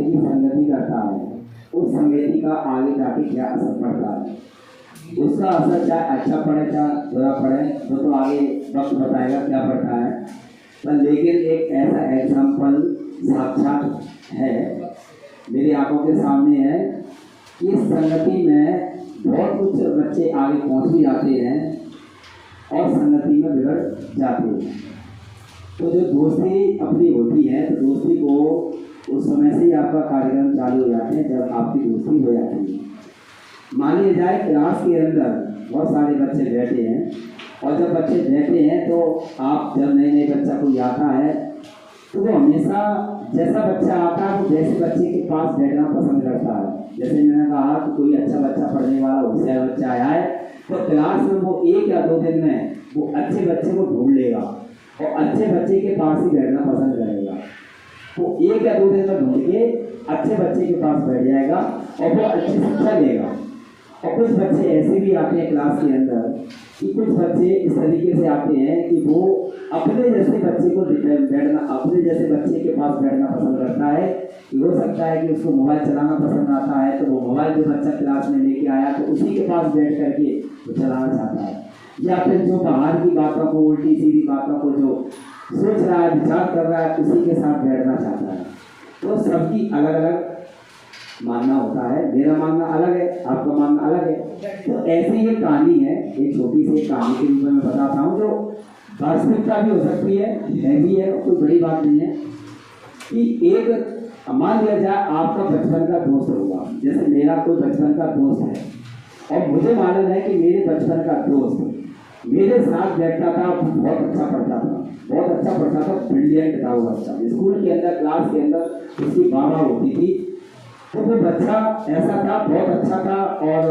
की संगति करता है, उस संगति का आगे जाके क्या असर पड़ता है। उसका असर चाहे अच्छा पड़े चाहे बुरा पड़े, वो तो आगे वक्त बताएगा क्या पड़ता है। पर लेकिन एक ऐसा एग्जाम्पल साक्षात है, मेरी आंखों के सामने है कि इस संगति में बहुत कुछ बच्चे आगे पहुंच भी जाते हैं और संगति में बिगड़ जाते हैं। तो जो दोस्ती अपनी होती है, तो दोस्ती को उस समय से ही आपका कार्यक्रम चालू हो जाते हैं जब आपकी दोस्ती हो जाती है। मान लिया जाए क्लास के अंदर बहुत सारे बच्चे बैठे हैं, और जब बच्चे बैठे हैं तो आप जब नए नए बच्चा कोई आता है तो वो हमेशा जैसा बच्चा आता है वो वैसे बच्चे के पास बैठना पसंद करता है। जैसे मैंने कहा कि कोई अच्छा बच्चा पढ़ने वाला होशियार बच्चा आया है तो क्लास में वो 1 या 2 दिन में वो अच्छे बच्चे को ढूंढ लेगा और अच्छे बच्चे के पास ही बैठना पसंद करेगा। वो 1 या 2 दिन में ढूंढ के अच्छे बच्चे के पास बैठ जाएगा और वो अच्छी शिक्षा लेगा। और कुछ बच्चे ऐसे भी आते हैं क्लास के अंदर कि कुछ बच्चे इस तरीके से आते हैं कि वो अपने जैसे बच्चे को बैठना, अपने जैसे बच्चे के पास बैठना पसंद करता है। कि हो सकता है कि उसको मोबाइल चलाना पसंद आता है, तो वो मोबाइल जो बच्चा क्लास में लेके आया तो उसी के पास बैठ करके वो चलाना चाहता है। या फिर जो बाहर की बातों को, उल्टी सीधी बातों को जो सोच रहा है, विचार कर रहा है, उसी के साथ बैठना चाहता है। तो सबकी अलग अलग मानना होता है, मेरा मानना अलग है, आपका मानना अलग है। तो ऐसी ये कहानी है, एक छोटी सी कहानी के रूप में मैं बताता हूँ जो वास्तविकता भी हो सकती है भी है, कोई बड़ी बात नहीं है। कि एक मान लिया जाए आपका बचपन का दोस्त होगा, जैसे मेरा कोई बचपन का दोस्त है और मुझे मालूम है कि मेरे बचपन का दोस्त मेरे साथ बैठता था, बहुत अच्छा पढ़ता था, ब्रिलियंट था वो बच्चा। स्कूल के अंदर, क्लास के अंदर उसकी वाह होती थी। तो वो बच्चा ऐसा था, बहुत अच्छा था और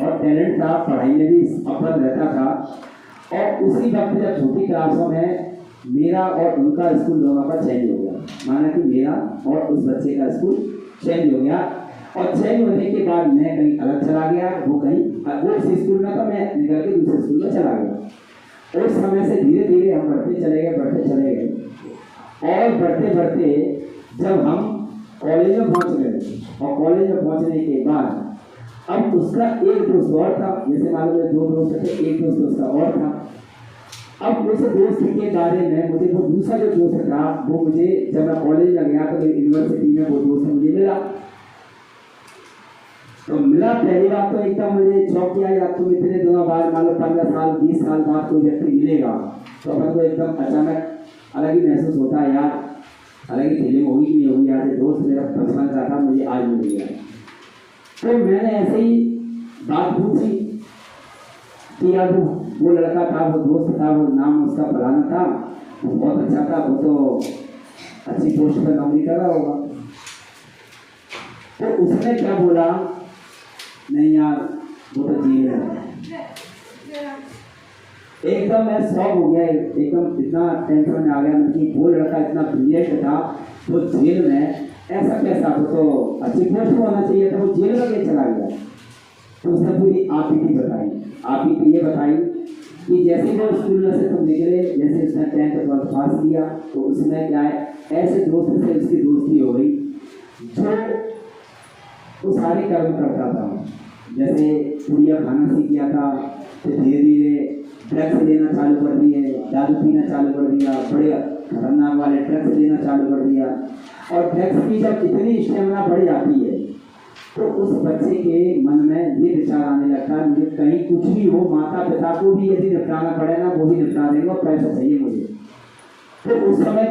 बहुत टैलेंट था, पढ़ाई में भी अव्वल रहता था। और उसी वक्त जब छोटी क्लासों में मेरा और उनका स्कूल दोनों का चेंज हो गया, माना कि मेरा और उस बच्चे का स्कूल चेंज हो गया। और चेंज होने के बाद मैं कहीं अलग चला गया, वो उस स्कूल में था, मैं निकल के दूसरे स्कूल में चला गया। उस समय से धीरे धीरे हम बढ़ते चले गए और बढ़ते बढ़ते जब हम कॉलेज में पहुंच गए और कॉलेज में पहुंचने के बाद अब उसका एक दोस्त और था, जैसे मालूम है 2 दोस्त थे, एक दोस्त उसका और था। अब उस दोस्त के बारे में मुझे वो दूसरा जो दोस्त था वो मुझे जब मैं कॉलेज में गया तो यूनिवर्सिटी में वो दोस्त मुझे मिला। तो मिला पहली बार तो एकदम मुझे शौक किया यार, तुम इतने दिनों बाद मान लो 15 साल 20 साल बाद कोई व्यक्ति मिलेगा तो अपन को एकदम अचानक अलग ही महसूस होता है यार, अलग ही फीलिंग होगी कि नहीं होगी यार, ये दोस्त मेरा बचपन का था, मुझे आज मिल गया। तो मैंने ऐसे ही बात पूछी कि यार वो लड़का था, वो दोस्त था, वो नाम उसका फलाना था, वो बहुत अच्छा था, वो तो अच्छी पोस्ट पर नौकरी कर रहा होगा। तो उसने क्या बोला, नहीं यार वो तो जेल है। एकदम मैं शॉक हो गया, एकदम इतना टेंशन में आ गया कि वो लड़का इतना ब्रिलियंट था, वो जेल में ऐसा कैसा, वो तो अच्छी पोस्ट में होना चाहिए था, वो जेल में चला गया। तो उसने पूरी आपीती बताई, आपीती ये बताई कि जैसे वो स्कूल में से तुम निकले, जैसे उसने 10th 12th पास किया तो उसमें क्या है, ऐसे दोस्त से उसकी दोस्ती हो गई जो वो सारे कर्म करता था। जैसे पुड़िया खाना सीख गया था, फिर धीरे धीरे ड्रग्स लेना चालू कर दिए, दारू पीना चालू कर दिया, बड़े खतरनाक वाले ड्रग्स लेना चालू कर दिया। और ड्रग्स की जब इतनी स्टेमिना बढ़ जाती है तो उस बच्चे के मन में ये विचार आने लगता है, मुझे कहीं कुछ भी हो, माता पिता को भी यदि निपटाना पड़े ना वो भी निपटा देंगे और पैसा चाहिए मुझे। तो उस समय